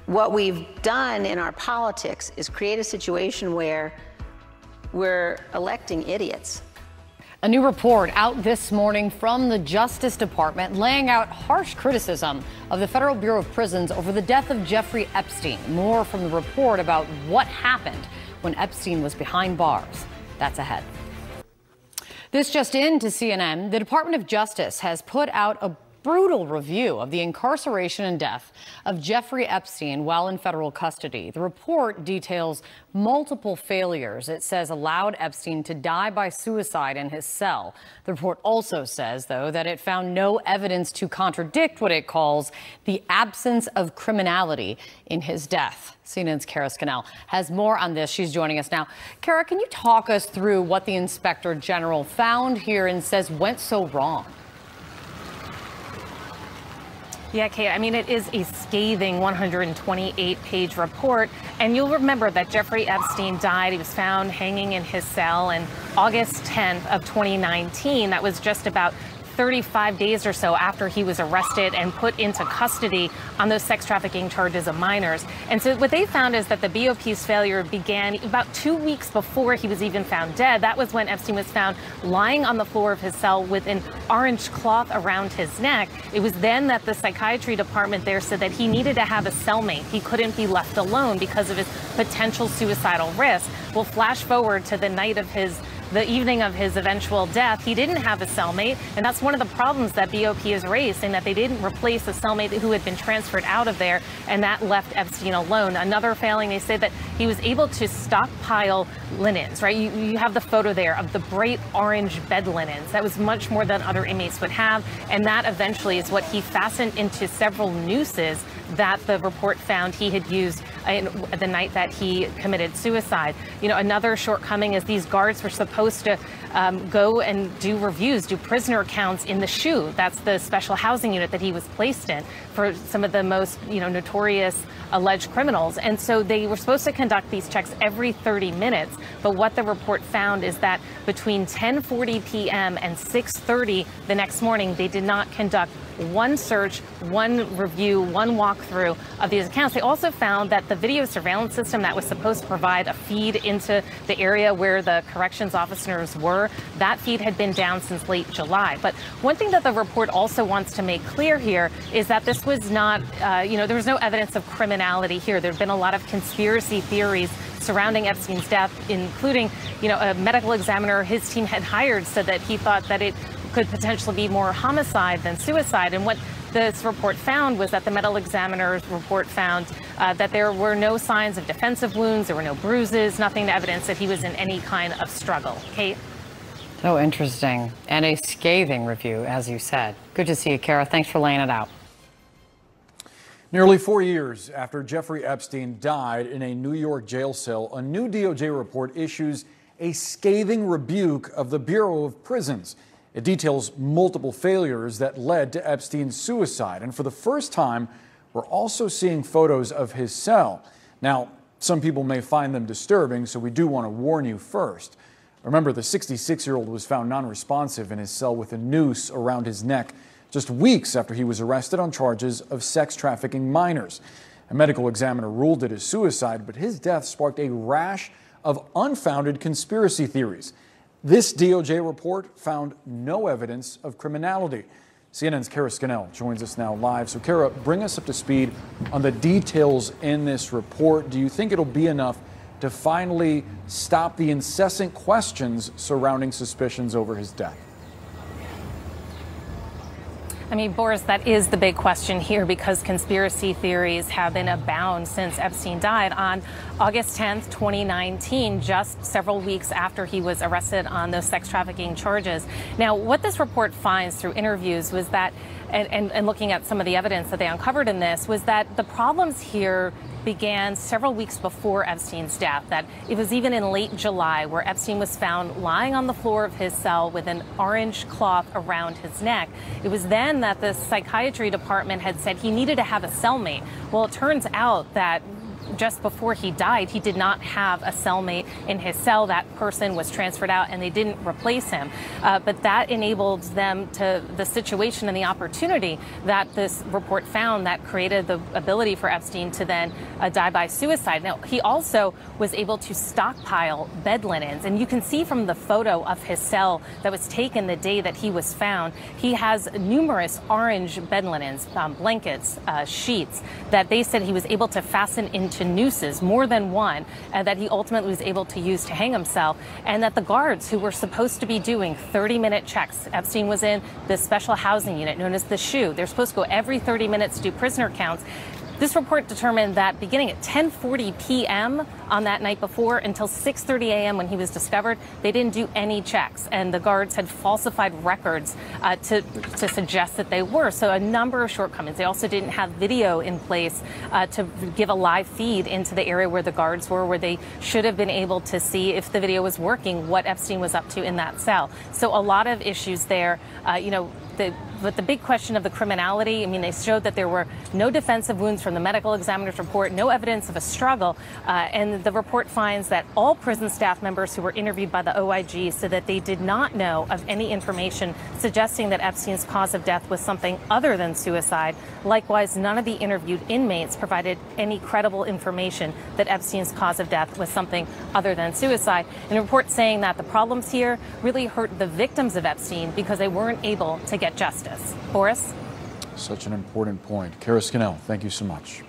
What we've done in our politics is create a situation where we're electing idiots. A new report out this morning from the Justice Department laying out harsh criticism of the Federal Bureau of Prisons over the death of Jeffrey Epstein. More from the report about what happened when Epstein was behind bars. That's ahead. This just in to CNN. The Department of Justice has put out a brutal review of the incarceration and death of Jeffrey Epstein while in federal custody. The report details multiple failures it says allowed Epstein to die by suicide in his cell. The report also says, though, that it found no evidence to contradict what it calls the absence of criminality in his death. CNN's Kara Scannell has more on this. She's joining us now. Kara, can you talk us through what the Inspector General found here and says went so wrong? Yeah, Kate, I mean, it is a scathing 128-page report. And you'll remember that Jeffrey Epstein died. He was found hanging in his cell on August 10th of 2019. That was just about 35 days or so after he was arrested and put into custody on those sex trafficking charges of minors. And so what they found is that the BOP's failure began about 2 weeks before he was even found dead. That was when Epstein was found lying on the floor of his cell with an orange cloth around his neck. It was then that the psychiatry department there said that he needed to have a cellmate. He couldn't be left alone because of his potential suicidal risk. We'll flash forward to the evening of his eventual death. He didn't have a cellmate, and that's one of the problems that BOP has raised, saying that they didn't replace a cellmate who had been transferred out of there, and that left Epstein alone. Another failing, they say that he was able to stockpile linens, right? You have the photo there of the bright orange bed linens. That was much more than other inmates would have, and that eventually is what he fastened into several nooses that the report found he had used the night that he committed suicide. You know, another shortcoming is these guards were supposed to go and do reviews, do prisoner counts in the SHU. That's the special housing unit that he was placed in for some of the most, notorious alleged criminals. And so they were supposed to conduct these checks every 30 minutes. But what the report found is that between 10:40 p.m. and 6:30 the next morning, they did not conduct one search, one review, one walkthrough of these accounts. They also found that the video surveillance system that was supposed to provide a feed into the area where the corrections officers were, that feed had been down since late July. But one thing that the report also wants to make clear here is that this was not, there was no evidence of criminality here. There have been a lot of conspiracy theories surrounding Epstein's death, including, a medical examiner his team had hired said that he thought that it could potentially be more homicide than suicide. And what this report found was that the medical examiner's report found that there were no signs of defensive wounds, there were no bruises, nothing to evidence that he was in any kind of struggle. Kate? So interesting. And a scathing review, as you said. Good to see you, Kara. Thanks for laying it out. Nearly 4 years after Jeffrey Epstein died in a New York jail cell, a new DOJ report issues a scathing rebuke of the Bureau of Prisons. It details multiple failures that led to Epstein's suicide. And for the first time, we're also seeing photos of his cell. Now, some people may find them disturbing, so we do want to warn you first. Remember, the 66-year-old was found non-responsive in his cell with a noose around his neck just weeks after he was arrested on charges of sex trafficking minors. A medical examiner ruled it as suicide, but his death sparked a rash of unfounded conspiracy theories. This DOJ report found no evidence of criminality. CNN's Kara Scannell joins us now live. So, Kara, bring us up to speed on the details in this report. Do you think it'll be enough to finally stop the incessant questions surrounding suspicions over his death? I mean, Boris, that is the big question here because conspiracy theories have been abound since Epstein died on August 10th, 2019, just several weeks after he was arrested on those sex trafficking charges. Now, what this report finds through interviews was that, and looking at some of the evidence that they uncovered in this, was that the problems here began several weeks before Epstein's death, that it was even in late July where Epstein was found lying on the floor of his cell with an orange cloth around his neck. It was then that the psychiatry department had said he needed to have a cellmate. Well, it turns out that just before he died, he did not have a cellmate in his cell. That person was transferred out and they didn't replace him. But that enabled them to the situation and the opportunity that this report found that created the ability for Epstein to then die by suicide. Now, he also was able to stockpile bed linens. And you can see from the photo of his cell that was taken the day that he was found, he has numerous orange bed linens, blankets, sheets that they said he was able to fasten into nooses, more than one, that he ultimately was able to use to hang himself, and that the guards who were supposed to be doing 30-minute checks, Epstein was in this special housing unit known as the SHU. They're supposed to go every 30 minutes to do prisoner counts. This report determined that beginning at 10:40 p.m. on that night before until 6:30 a.m. when he was discovered, they didn't do any checks, and the guards had falsified records to suggest that they were. So a number of shortcomings. They also didn't have video in place to give a live feed into the area where the guards were, where they should have been able to see if the video was working, what Epstein was up to in that cell. So a lot of issues there. But the big question of the criminality, I mean, they showed that there were no defensive wounds from the medical examiner's report, no evidence of a struggle. And the report finds that all prison staff members who were interviewed by the OIG said that they did not know of any information suggesting that Epstein's cause of death was something other than suicide. Likewise, none of the interviewed inmates provided any credible information that Epstein's cause of death was something other than suicide. And a report saying that the problems here really hurt the victims of Epstein because they weren't able to get justice. Boris? Such an important point. Kara Scannell, thank you so much.